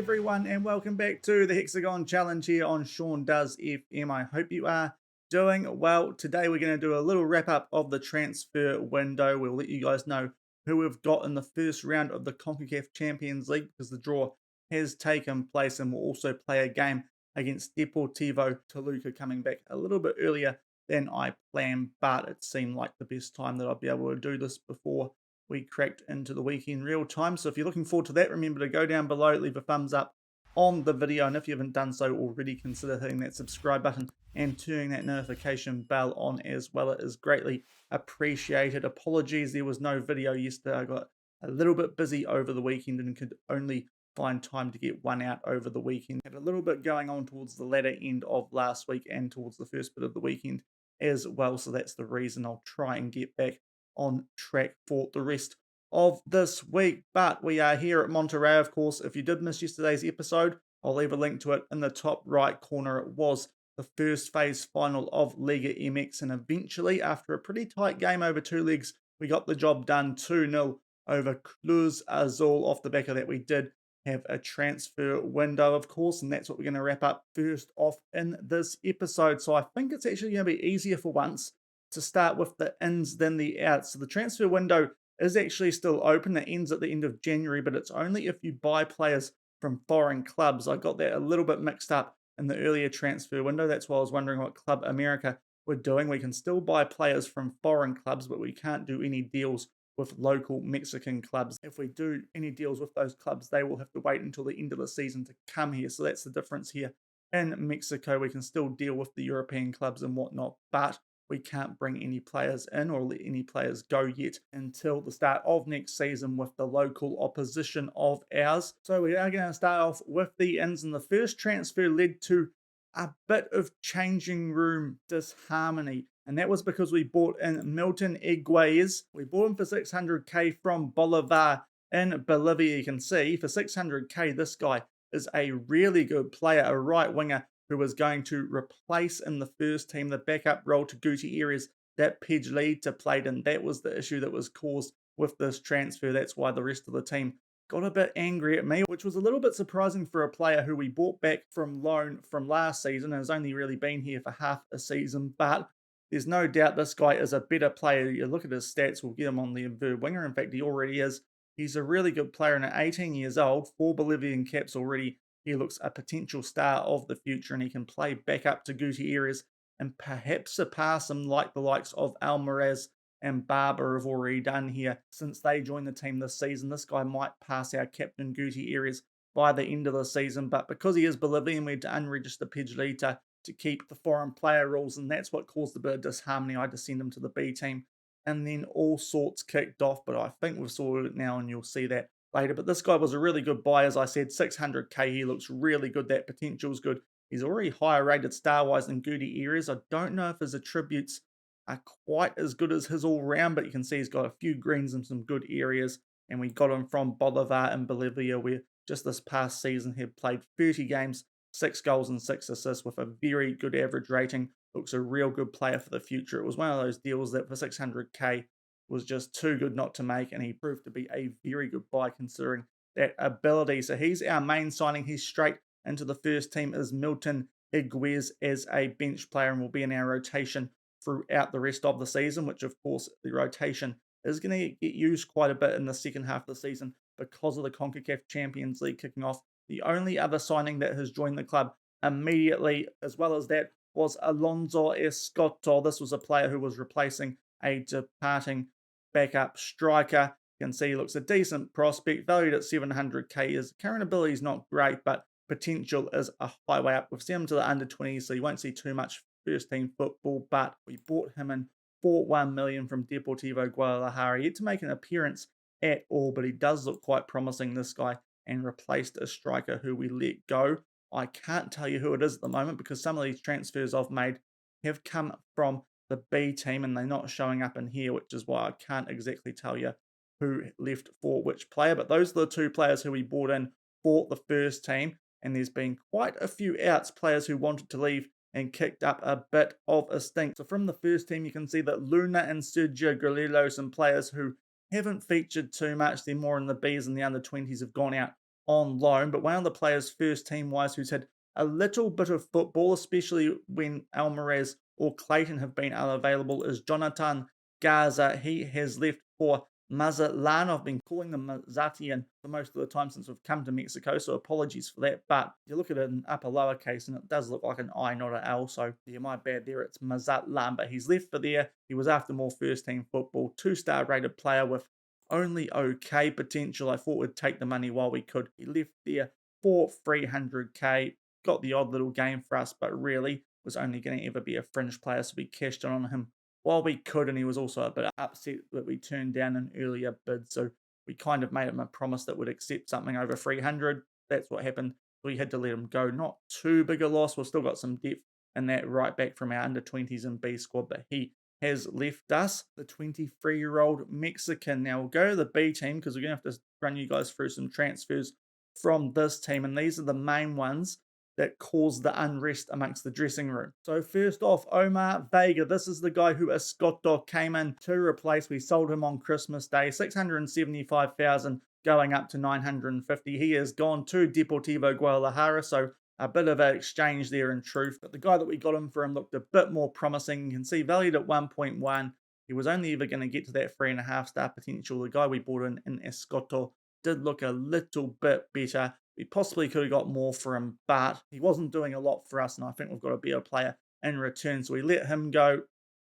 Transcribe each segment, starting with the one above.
everyone, and welcome back to the Hexagon Challenge here on Shaun Does FM. I hope you are doing well. Today we're going to do a little wrap up of the transfer window. We'll let you guys know who we've got in the first round of the CONCACAF Champions League because the draw has taken place, and we'll also play a game against Deportivo Toluca coming back a little bit earlier than I planned, but it seemed like the best time that I'd be able to do this before we cracked into the weekend real time. So if you're looking forward to that, remember to go down below, leave a thumbs up on the video, and if you haven't done so already, consider hitting that subscribe button and turning that notification bell on as well. It is greatly appreciated. Apologies, there was no video yesterday. I got a little bit busy over the weekend and could only find time to get one out over the weekend. Had a little bit going on towards the latter end of last week and towards the first bit of the weekend as well, so that's the reason. I'll try and get back on track for the rest of this week. But we are here at Monterrey, of course. If you did miss yesterday's episode, I'll leave a link to it in the top right corner. It was the first phase final of Liga MX, and eventually, after a pretty tight game over two legs, we got the job done 2-0 over Cruz Azul. Off the back of that, we did have a transfer window, of course, and that's what we're going to wrap up first off in this episode. So I think it's actually going to be easier for once to start with the ins than the outs. So the transfer window is actually still open. It ends at the end of January, but it's only if you buy players from foreign clubs. I got that a little bit mixed up in the earlier transfer window. That's why I was wondering what Club America were doing. We can still buy players from foreign clubs, but we can't do any deals with local Mexican clubs. If we do any deals with those clubs, they will have to wait until the end of the season to come here. So that's the difference here. In Mexico, we can still deal with the European clubs and whatnot, but we can't bring any players in or let any players go yet until the start of next season with the local opposition of ours. So we are going to start off with the ins, and the first transfer led to a bit of changing room disharmony, and that was because we bought in Milton Higuez. We bought him for 600k from Bolivar in Bolivia. You can see for 600k, this guy is a really good player, a right winger who was going to replace in the first team the backup role to Gutierrez that Pejlita played in. That was the issue that was caused with this transfer. That's why the rest of the team got a bit angry at me, which was a little bit surprising for a player who we bought back from loan from last season and has only really been here for half a season. But there's no doubt this guy is a better player. You look at his stats, we'll get him on the inverted winger. In fact, he already is. He's a really good player, and at 18 years old, 4 Bolivian caps already, he looks a potential star of the future, and he can play back up to Gutierrez and perhaps surpass him like the likes of Almaraz and Barber have already done here since they joined the team this season. This guy might pass our captain Gutierrez by the end of the season, but because he is Bolivian, we had to unregister Pejlita to keep the foreign player rules, and that's what caused a bit of disharmony. I had to send him to the B team, and then all sorts kicked off, but I think we've sorted it now, and you'll see that later. But this guy was a really good buy, as I said, 600k. He looks really good. That potential's good. He's already higher rated star-wise than Gutierrez. I don't know if his attributes are quite as good as his all-round, but you can see he's got a few greens in some good areas, and we got him from Bolivar in Bolivia, where just this past season he played 30 games, 6 goals and 6 assists with a very good average rating. Looks a real good player for the future. It was one of those deals that for 600k was just too good not to make, and he proved to be a very good buy considering that ability. So he's our main signing. He's straight into the first team as Milton Higuez as a bench player, and will be in our rotation throughout the rest of the season, which of course the rotation is going to get used quite a bit in the second half of the season because of the CONCACAF Champions League kicking off. The only other signing that has joined the club immediately as well as that was Alonso Escoto. This was a player who was replacing a departing backup striker. You can see he looks a decent prospect, valued at 700k. His current ability is not great, but potential is a highway up. We've sent him to the under-20s, so you won't see too much first-team football, but we bought him in for 1 million from Deportivo Guadalajara. Yet to make an appearance at all, but he does look quite promising, this guy, and replaced a striker who we let go. I can't tell you who it is at the moment because some of these transfers I've made have come from the B team and they're not showing up in here, which is why I can't exactly tell you who left for which player. But those are the two players who we bought in for the first team, and there's been quite a few outs, players who wanted to leave and kicked up a bit of a stink. So from the first team, you can see that Luna and Sergio Grillo, some players who haven't featured too much. They're more in the Bs, and the under-20s have gone out on loan, but one of the players first team wise who's had a little bit of football, especially when Alvarez or Clayton have been unavailable, is Jonathan Gaza. He has left for Mazatlan. I've been calling them Mazatian for most of the time since we've come to Mexico, so apologies for that. But you look at it in upper lowercase and it does look like an I, not an L. So yeah, my bad there. It's Mazatlan, but he's left for there. He was after more first team football, 2-star rated player with only okay potential. I thought we'd take the money while we could. He left there for 300k. Got the odd little game for us, but really was only going to ever be a fringe player, so we cashed in on him while we could, and he was also a bit upset that we turned down an earlier bid, so we kind of made him a promise that we'd accept something over 300. That's what happened. We had to let him go. Not too big a loss. We've still got some depth in that right back from our under-20s and B squad, but he has left us, the 23-year-old Mexican. Now we'll go to the B team because we're going to have to run you guys through some transfers from this team, and these are the main ones that caused the unrest amongst the dressing room. So first off, Omar Vega. This is the guy who Escoto came in to replace. We sold him on Christmas Day, 675,000 going up to 950. He has gone to Deportivo Guadalajara, so a bit of an exchange there in truth. But the guy that we got him for him looked a bit more promising. You can see valued at 1.1. He was only ever going to get to that 3.5-star potential. The guy we bought in Escoto did look a little bit better. We possibly could have got more for him, but he wasn't doing a lot for us, and I think we've got a better player in return. So we let him go.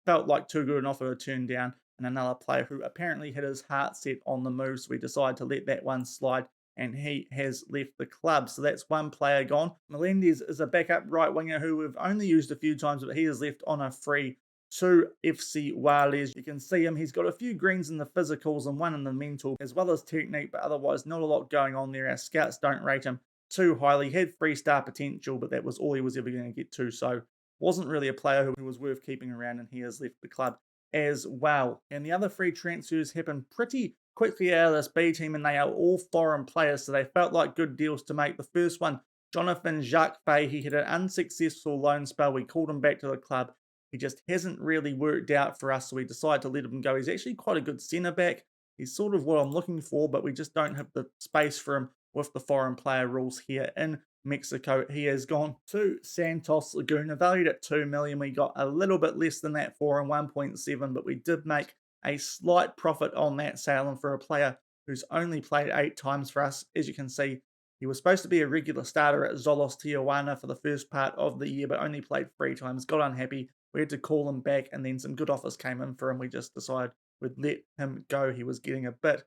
Felt like too good an offer to turn down, and another player who apparently had his heart set on the move, so we decided to let that one slide, and he has left the club. So that's one player gone. Melendez is a backup right winger who we've only used a few times, but he is left on a free to FC Juarez. You can see him. He's got a few greens in the physicals and one in the mental, as well as technique, but otherwise not a lot going on there. Our scouts don't rate him too highly. He had 3-star potential, but that was all he was ever going to get to. So wasn't really a player who was worth keeping around, and he has left the club as well. And the other 3 transfers happened pretty quickly out of this B team, and they are all foreign players, so they felt like good deals to make. The first one, Jonathan Jacques Fay. He had an unsuccessful loan spell. We called him back to the club. He just hasn't really worked out for us, so we decided to let him go. He's actually quite a good centre-back. He's sort of what I'm looking for, but we just don't have the space for him with the foreign player rules here in Mexico. He has gone to Santos Laguna, valued at 2 million. We got a little bit less than that for him, 1.7, but we did make a slight profit on that sale, and for a player who's only played 8 times for us, as you can see, he was supposed to be a regular starter at Xolos Tijuana for the first part of the year, but only played 3 times, got unhappy. We had to call him back, and then some good offers came in for him. We just decided we'd let him go. He was getting a bit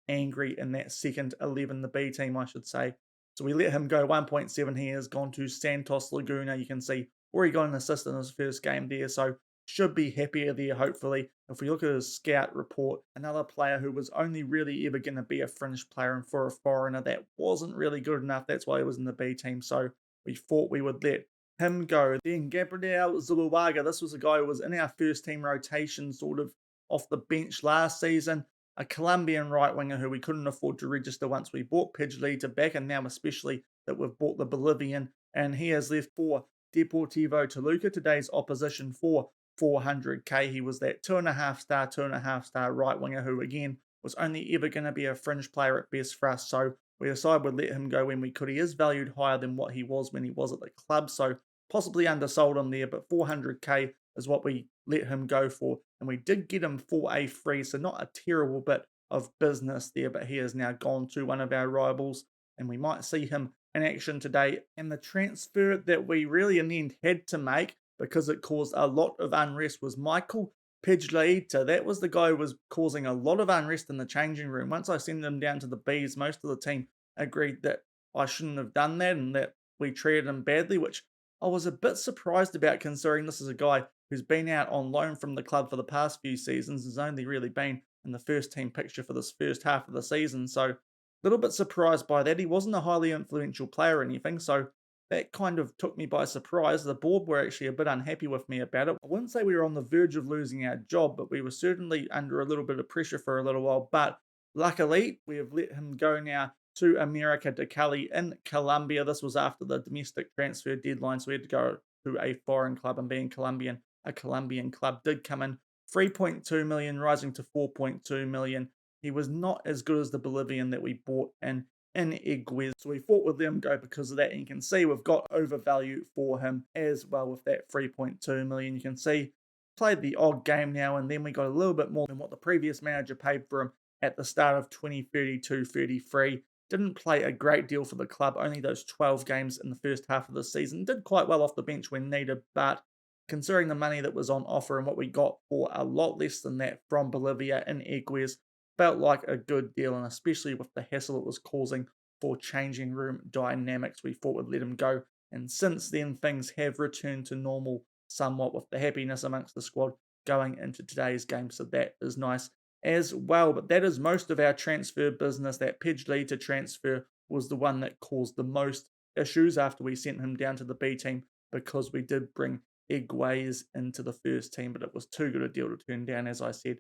angry in that second 11, the B team, I should say. So we let him go. 1.7. He has gone to Santos Laguna. You can see already got an assist in his first game there, so should be happier there, hopefully. If we look at his scout report, another player who was only really ever going to be a fringe player, and for a foreigner, that wasn't really good enough. That's why he was in the B team, so we thought we would let him go. Then Gabriel Zuluaga. This was a guy who was in our first team rotation, sort of off the bench last season. A Colombian right winger who we couldn't afford to register once we bought Pidgley to back, and now especially that we've bought the Bolivian, and he has left for Deportivo Toluca, today's opposition, for 400k. He was that 2.5-star right winger who again was only ever going to be a fringe player at best for us, so we decided we'd let him go when we could. He is valued higher than what he was when he was at the club, so possibly undersold him there, but 400k is what we let him go for, and we did get him for a free, so not a terrible bit of business there, but he has now gone to one of our rivals, and we might see him in action today. And the transfer that we really in the end had to make, because it caused a lot of unrest, was Michael Pidgley. That was the guy who was causing a lot of unrest in the changing room. Once I sent him down to the Bs, most of the team agreed that I shouldn't have done that and that we treated him badly, which I was a bit surprised about, considering this is a guy who's been out on loan from the club for the past few seasons, has only really been in the first team picture for this first half of the season. So a little bit surprised by that. He wasn't a highly influential player or anything, so that kind of took me by surprise. The board were actually a bit unhappy with me about it. I wouldn't say we were on the verge of losing our job, but we were certainly under a little bit of pressure for a little while. But luckily, we have let him go now to America de Cali in Colombia. This was after the domestic transfer deadline, so we had to go to a foreign club, and being Colombian, a Colombian club did come in 3.2 million, rising to 4.2 million. He was not as good as the Bolivian that we bought in in Iguez. So we thought we'd let him go because of that. And you can see we've got overvalue for him as well with that 3.2 million. You can see played the odd game now and then. We got a little bit more than what the previous manager paid for him at the start of 2032-33. Didn't play a great deal for the club, only those 12 games in the first half of the season. Did quite well off the bench when needed, but considering the money that was on offer and what we got for a lot less than that from Bolivia in Iguez, felt like a good deal, and especially with the hassle it was causing for changing room dynamics, we thought we'd let him go. And since then, things have returned to normal somewhat with the happiness amongst the squad going into today's game, so that is nice as well. But that is most of our transfer business. That Pidgeotto transfer was the one that caused the most issues after we sent him down to the B team, because we did bring Iguez into the first team, but it was too good a deal to turn down, as I said.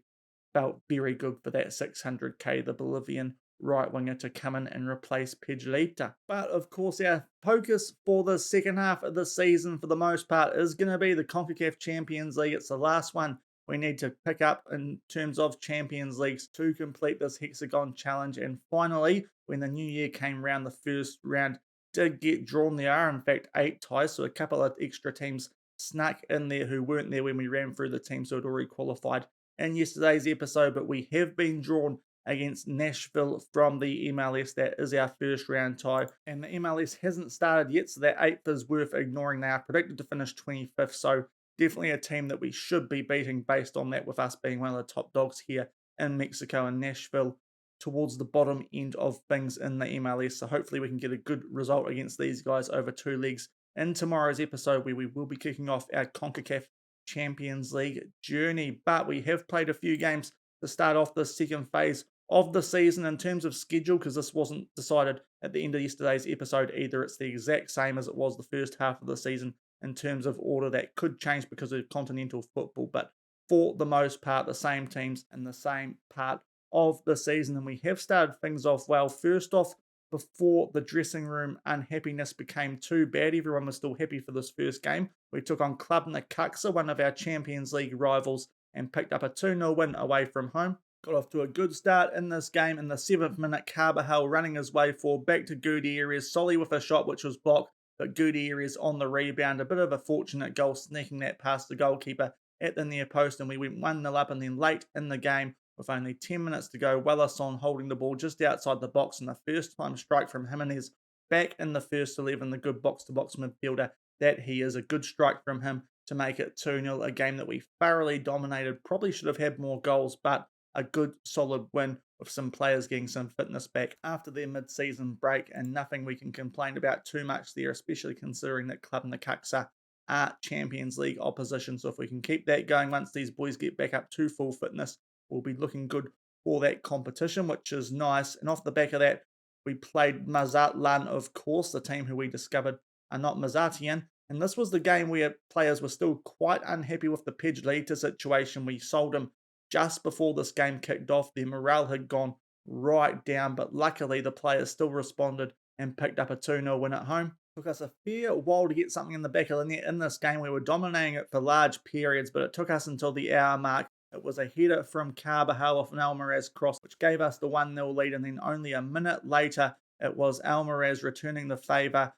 Felt very good for that 600k, the Bolivian right winger, to come in and replace Pidgeotto. But of course, our focus for the second half of the season for the most part is going to be the CONCACAF Champions League. It's the last one we need to pick up in terms of Champions Leagues to complete this Hexagon challenge. And finally, when the new year came round, the first round did get drawn. There are, in fact, 8 ties, so a couple of extra teams snuck in there who weren't there when we ran through the teams who had already qualified in yesterday's episode. But we have been drawn against Nashville from the MLS. That is our first round tie, and the MLS hasn't started yet, so that 8th is worth ignoring. They are predicted to finish 25th, so definitely a team that we should be beating based on that, with us being one of the top dogs here in Mexico, and Nashville towards the bottom end of things in the MLS. So hopefully we can get a good result against these guys over 2 legs in tomorrow's episode, where we will be kicking off our CONCACAF Champions League journey. But we have played a few games to start off the second phase of the season in terms of schedule, because this wasn't decided at the end of yesterday's episode either. It's the exact same as it was the first half of the season in terms of order. That could change because of continental football, but for the most part, the same teams in the same part of the season. And we have started things off well. First off, before the dressing room unhappiness became too bad, everyone was still happy for this first game. We took on Club Necaxa, one of our Champions League rivals, and picked up a 2-0 win away from home. Got off to a good start in this game. In the 7th minute, Carbajal running his way forward, back to Gutierrez, Solly with a shot which was blocked, but Gutierrez on the rebound. A bit of a fortunate goal, sneaking that past the goalkeeper at the near post, and we went 1-0 up. And then late in the game, with only 10 minutes to go, Wellerson holding the ball just outside the box, and the first time strike from Jimenez back in the first 11, the good box-to-box midfielder that he is. A good strike from him to make it 2-0, a game that we thoroughly dominated. Probably should have had more goals, but a good solid win with some players getting some fitness back after their mid-season break, and nothing we can complain about too much there, especially considering that Club Necaxa are Champions League opposition. So if we can keep that going once these boys get back up to full fitness, we'll be looking good for that competition, which is nice. And off the back of that, we played Mazatlan, of course, the team who we discovered are not Mazatian. And this was the game where players were still quite unhappy with the Pidgeotto situation. We sold him just before this game kicked off. Their morale had gone right down, but luckily the players still responded and picked up a 2-0 win at home. Took us a fair while to get something in the back of the net in this game. We were dominating it for large periods, but it took us until the hour mark. It was a header from Carbajal off an Almaraz cross, which gave us the 1-0 lead, and then only a minute later, it was Almaraz returning the favour.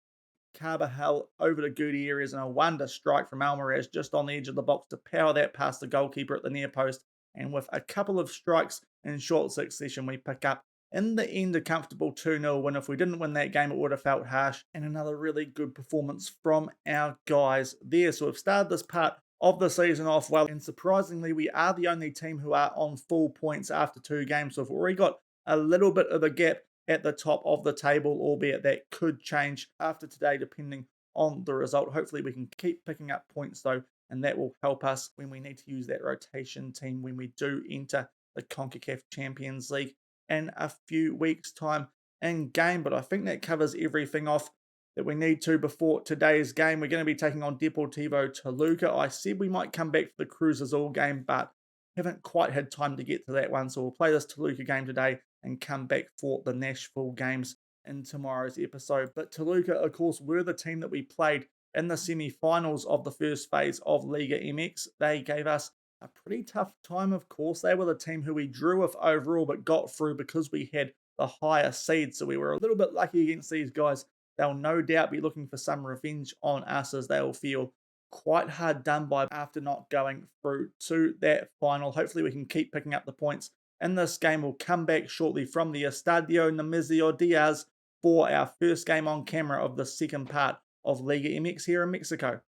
Carbajal over to Gutierrez, and a wonder strike from Almaraz just on the edge of the box to power that past the goalkeeper at the near post. And with a couple of strikes in short succession, we pick up, in the end, a comfortable 2-0 win. If we didn't win that game, it would have felt harsh. And another really good performance from our guys there. So we've started this part of the season off well, and surprisingly, we are the only team who are on full points after 2 games. So we've already got a little bit of a gap at the top of the table, albeit that could change after today depending on the result. Hopefully we can keep picking up points though, and that will help us when we need to use that rotation team when we do enter the CONCACAF Champions League in a few weeks' time in game. But I think that covers everything off that we need to before today's game. We're going to be taking on Deportivo Toluca. I said we might come back for the Cruz Azul game, but haven't quite had time to get to that one. So we'll play this Toluca game today and come back for the Nashville games in tomorrow's episode. But Toluca, of course, were the team that we played in the semi-finals of the first phase of Liga MX. They gave us a pretty tough time, of course. They were the team who we drew with overall, but got through because we had the higher seed. So we were a little bit lucky against these guys. They'll no doubt be looking for some revenge on us as they'll feel quite hard done by after not going through to that final. Hopefully we can keep picking up the points in this game. We'll come back shortly from the Estadio Nemesio Diaz for our first game on camera of the second part of Liga MX here in Mexico.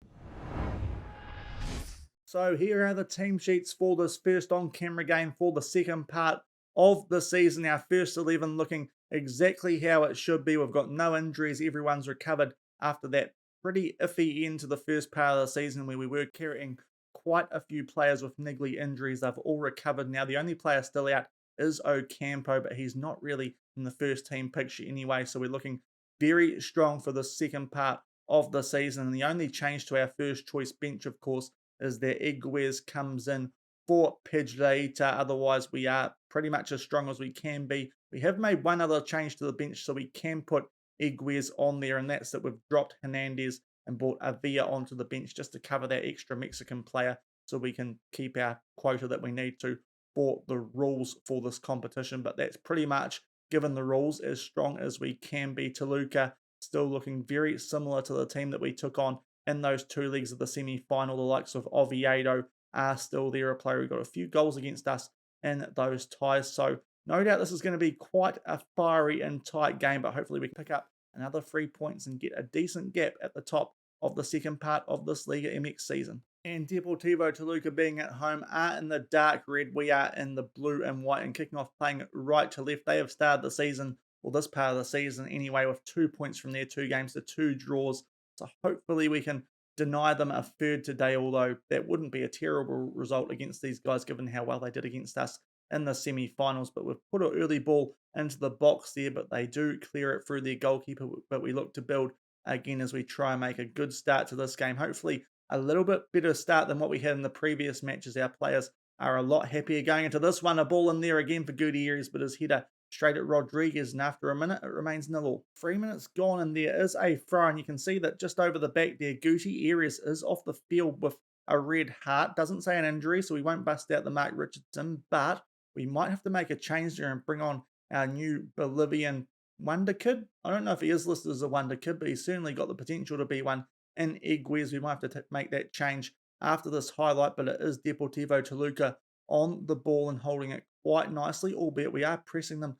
So here are the team sheets for this first on-camera game for the second part of the season. Our first 11 looking exactly how it should be. We've got no injuries. Everyone's recovered after that pretty iffy end to the first part of the season where we were carrying quite a few players with niggly injuries. They've all recovered now. The only player still out is Ocampo, but he's not really in the first team picture anyway. So we're looking very strong for the second part of the season. And the only change to our first choice bench, of course, is that Iguez comes in for Pidgeota. Otherwise, we are pretty much as strong as we can be. We have made one other change to the bench, so we can put Iguez on there, and that's that we've dropped Hernandez and brought Avila onto the bench just to cover that extra Mexican player so we can keep our quota that we need to for the rules for this competition. But that's pretty much, given the rules, as strong as we can be. Toluca still looking very similar to the team that we took on in those two legs of the semi-final. The likes of Oviedo are still there, a player who got a few goals against us in those ties. So no doubt this is going to be quite a fiery and tight game, but hopefully we can pick up another 3 points and get a decent gap at the top of the second part of this Liga MX season. And Deportivo Toluca, being at home, are in the dark red. We are in the blue and white, and kicking off playing right to left. They have started the season, well, this part of the season anyway, with 2 points from their 2 games to 2 draws. So hopefully we can deny them a third today, although that wouldn't be a terrible result against these guys given how well they did against us in the semi-finals. But we've put an early ball into the box there, but they do clear it through their goalkeeper. But we look to build again as we try and make a good start to this game. Hopefully a little bit better start than what we had in the previous matches. Our players are a lot happier going into this one. A ball in there again for Gutierrez, but his header straight at Rodriguez, and after a minute, it remains 0-0. 3 minutes gone, and there is a throw, and you can see that just over the back there, Gutierrez is off the field with a red heart. Doesn't say an injury, so we won't bust out the Mark Richardson, but we might have to make a change there and bring on our new Bolivian Wonderkid. I don't know if he is listed as a Wonderkid, but he's certainly got the potential to be one in Iguez. We might have to make that change after this highlight, but it is Deportivo Toluca on the ball and holding it quite nicely, albeit we are pressing them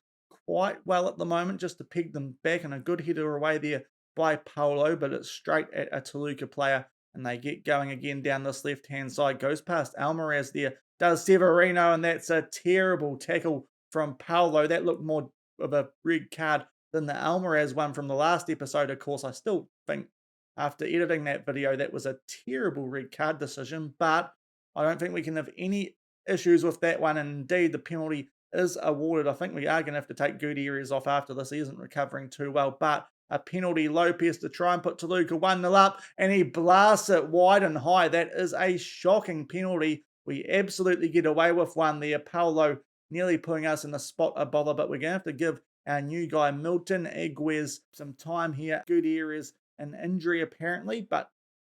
quite well at the moment just to peg them back, and a good header away there by Paulo, but it's straight at a Toluca player, and they get going again down this left-hand side. Goes past Almaraz there, does Severino, and that's a terrible tackle from Paulo. That looked more of a red card than the Almaraz one from the last episode. Of course, I still think after editing that video, that was a terrible red card decision, but I don't think we can have any issues with that one, and indeed the penalty is awarded. I think we are going to have to take Gutierrez off after this. He isn't recovering too well, but a penalty. Lopez to try and put Toluca 1-0 up, and he blasts it wide and high. That is a shocking penalty. We absolutely get away with one there. Paulo nearly putting us in the spot of bother, but we're going to have to give our new guy Milton Iguez some time here. Gutierrez, an injury apparently, but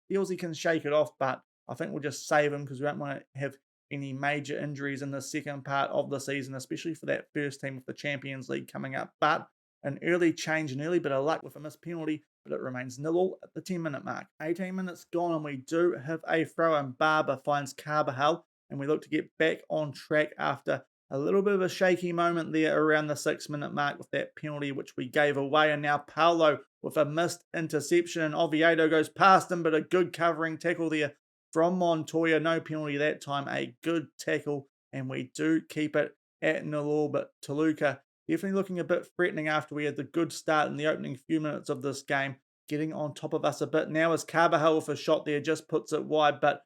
feels he can shake it off, but I think we'll just save him because we don't want to have any major injuries in the second part of the season, especially for that first team with the Champions League coming up. But an early change, an early bit of luck with a missed penalty, but it remains 0-0 at the 10-minute mark. 18 minutes gone, and we do have a throw, and Barber finds Carvajal, and we look to get back on track after a little bit of a shaky moment there around the 6-minute mark with that penalty, which we gave away. And now Paulo with a missed interception, and Oviedo goes past him, but a good covering tackle there from Montoya. No penalty that time, a good tackle, and we do keep it at 0-0. But Toluca definitely looking a bit threatening after we had the good start in the opening few minutes of this game, getting on top of us a bit. Now as Carvajal with a shot there, just puts it wide, but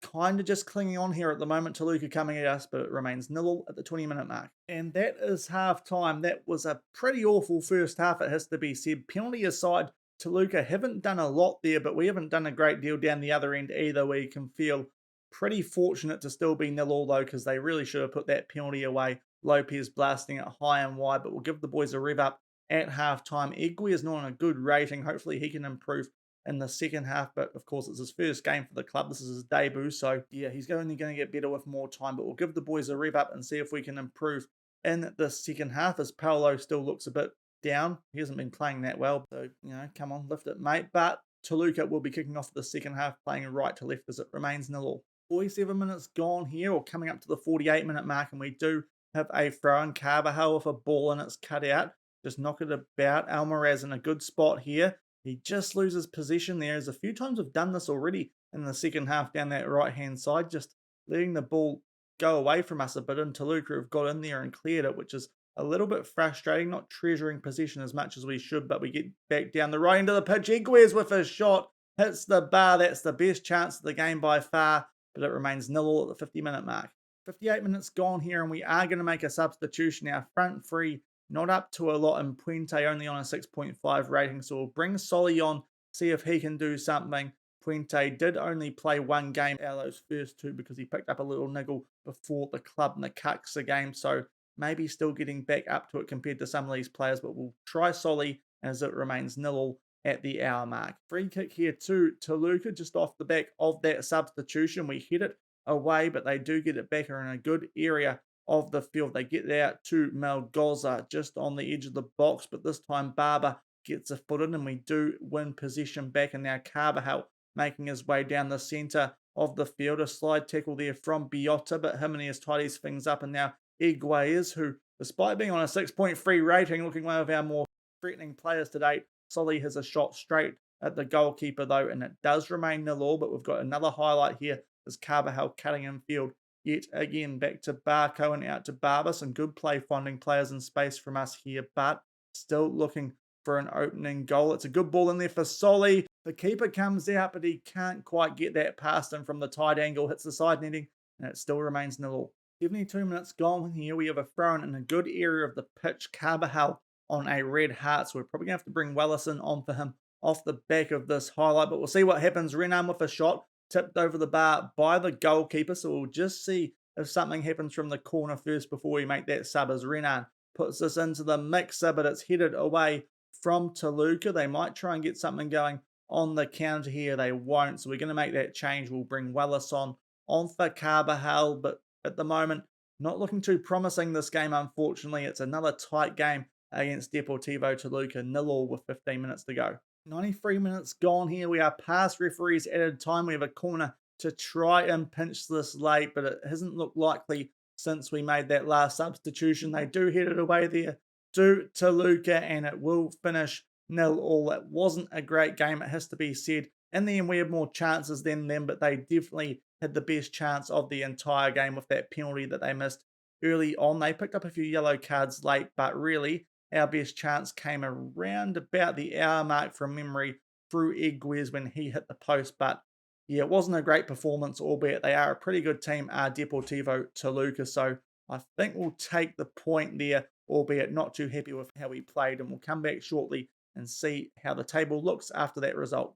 kind of just clinging on here at the moment. Toluca coming at us, but it remains 0-0 at the 20-minute mark. And that is half-time. That was a pretty awful first half, it has to be said. Penalty aside, Toluca haven't done a lot there, but we haven't done a great deal down the other end either. We can feel pretty fortunate to still be 0-0 though, because they really should have put that penalty away. Lopez blasting it high and wide, but we'll give the boys a rev up at halftime. Egui is not on a good rating. Hopefully he can improve in the second half, but of course it's his first game for the club. This is his debut, so yeah, he's only going to get better with more time, but we'll give the boys a rev up and see if we can improve in the second half, as Paolo still looks a bit down. He hasn't been playing that well, so, come on, lift it, mate. But Toluca will be kicking off the second half, playing right to left as it remains 0-0. 47 minutes gone here, or coming up to the 48-minute mark, and we do have a throw in. Carvajal with a ball and it's cut out. Just knock it about. Almaraz in a good spot here. He just loses possession there. As a few times we've done this already in the second half down that right-hand side, just letting the ball go away from us a bit, and Toluca have got in there and cleared it, which is a little bit frustrating, not treasuring possession as much as we should, but we get back down the right end of the pitch. Iguez with a shot, hits the bar. That's the best chance of the game by far, but it remains 0-0 at the 50-minute mark. 58 minutes gone here, and we are going to make a substitution. Our front three not up to a lot, and Puente only on a 6.5 rating, so we'll bring Solly on, see if he can do something. Puente did only play one game out of those first two because he picked up a little niggle before the club Necaxa game, so maybe still getting back up to it compared to some of these players, but we'll try Solly as it remains 0-0 at the hour mark. Free kick here to Toluca, just off the back of that substitution. We hit it away, but they do get it back in a good area of the field. They get it out to Malgoza just on the edge of the box, but this time Barber gets a foot in and we do win possession back, and now Carvajal making his way down the centre of the field. A slide tackle there from Biota, but Jimenez tidies things up, and now Iguez, who, despite being on a 6.3 rating, looking one of our more threatening players to date, Solly has a shot straight at the goalkeeper though, and it does remain 0-0, but we've got another highlight here as Carvajal cutting in field yet again. Back to Barco and out to Barber. Some good play finding players in space from us here, but still looking for an opening goal. It's a good ball in there for Solly. The keeper comes out, but he can't quite get that past him from the tight angle. Hits the side netting, and it still remains 0-0. 72 minutes gone here. We have a throw in a good area of the pitch. Carvajal on a red heart, so we're probably going to have to bring Wellison on for him off the back of this highlight, but we'll see what happens. Renan with a shot, tipped over the bar by the goalkeeper, so we'll just see if something happens from the corner first before we make that sub, as Renan puts this into the mixer, but it's headed away from Toluca. They might try and get something going on the counter here. They won't, so we're going to make that change. We'll bring Wellison on for Carvajal, but at the moment, not looking too promising this game, unfortunately. It's another tight game against Deportivo Toluca, 0-0 with 15 minutes to go. 93 minutes gone here. We are past referees added time. We have a corner to try and pinch this late, but it hasn't looked likely since we made that last substitution. They do head it away there to Toluca, and it will finish 0-0. It wasn't a great game, it has to be said. In the end, we had more chances than them, but they definitely had the best chance of the entire game with that penalty that they missed early on. They picked up a few yellow cards late, but really our best chance came around about the hour mark from memory through Iguez when he hit the post. But yeah, it wasn't a great performance, albeit they are a pretty good team, Deportivo Toluca. So I think we'll take the point there, albeit not too happy with how we played. And we'll come back shortly and see how the table looks after that result.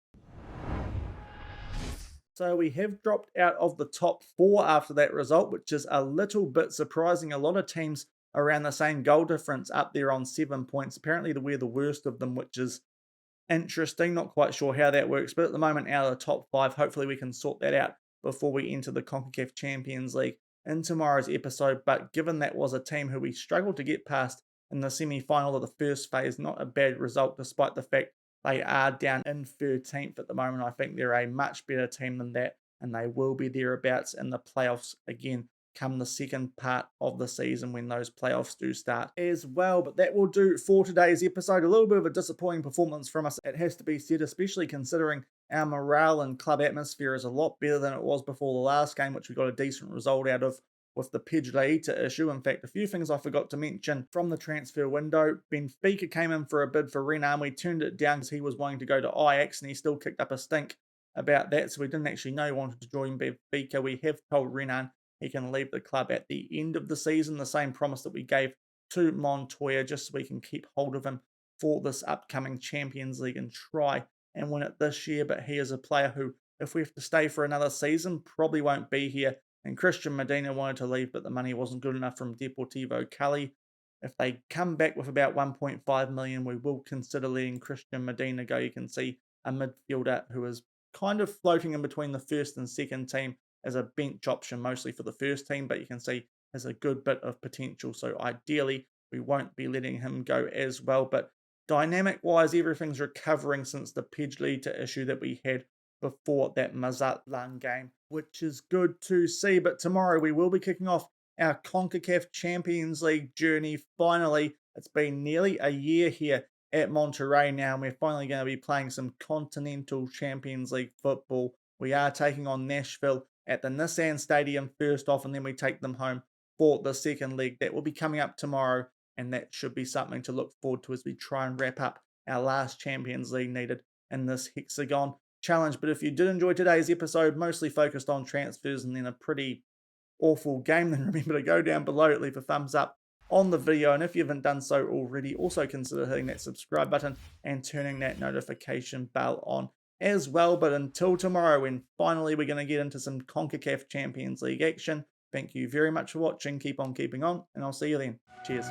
So we have dropped out of the top four after that result, which is a little bit surprising. A lot of teams around the same goal difference up there on 7 points. Apparently we're the worst of them, which is interesting. Not quite sure how that works, but at the moment out of the top five, hopefully we can sort that out before we enter the CONCACAF Champions League in tomorrow's episode. But given that was a team who we struggled to get past in the semi-final of the first phase, not a bad result despite the fact they are down in 13th at the moment. I think they're a much better team than that, and they will be thereabouts in the playoffs again come the second part of the season when those playoffs do start as well. But that will do for today's episode. A little bit of a disappointing performance from us, it has to be said, especially considering our morale and club atmosphere is a lot better than it was before the last game, which we got a decent result out of with the Pedreita issue. In fact, a few things I forgot to mention from the transfer window. Benfica came in for a bid for Renan. We turned it down because he was wanting to go to Ajax, and he still kicked up a stink about that, so we didn't actually know he wanted to join Benfica. We have told Renan he can leave the club at the end of the season, the same promise that we gave to Montoya, just so we can keep hold of him for this upcoming Champions League and try and win it this year. But he is a player who, if we have to stay for another season, probably won't be here. And Christian Medina wanted to leave, but the money wasn't good enough from Deportivo Cali. If they come back with about 1.5 million, we will consider letting Christian Medina go. You can see a midfielder who is kind of floating in between the first and second team as a bench option, mostly for the first team, but you can see has a good bit of potential. So ideally, we won't be letting him go as well. But dynamic wise, everything's recovering since the Pidgeotto issue that we had before that Mazatlan game, which is good to see. But tomorrow we will be kicking off our CONCACAF Champions League journey. Finally, it's been nearly a year here at Monterrey now, and we're finally going to be playing some Continental Champions League football. We are taking on Nashville at the Nissan Stadium first off, and then we take them home for the second leg. That will be coming up tomorrow, and that should be something to look forward to as we try and wrap up our last Champions League needed in this Hexagon challenge. But if you did enjoy today's episode, mostly focused on transfers and then a pretty awful game, then remember to go down below, leave a thumbs up on the video, and if you haven't done so already, also consider hitting that subscribe button and turning that notification bell on as well. But until tomorrow, when finally we're going to get into some CONCACAF Champions League action, thank you very much for watching, keep on keeping on, and I'll see you then. Cheers.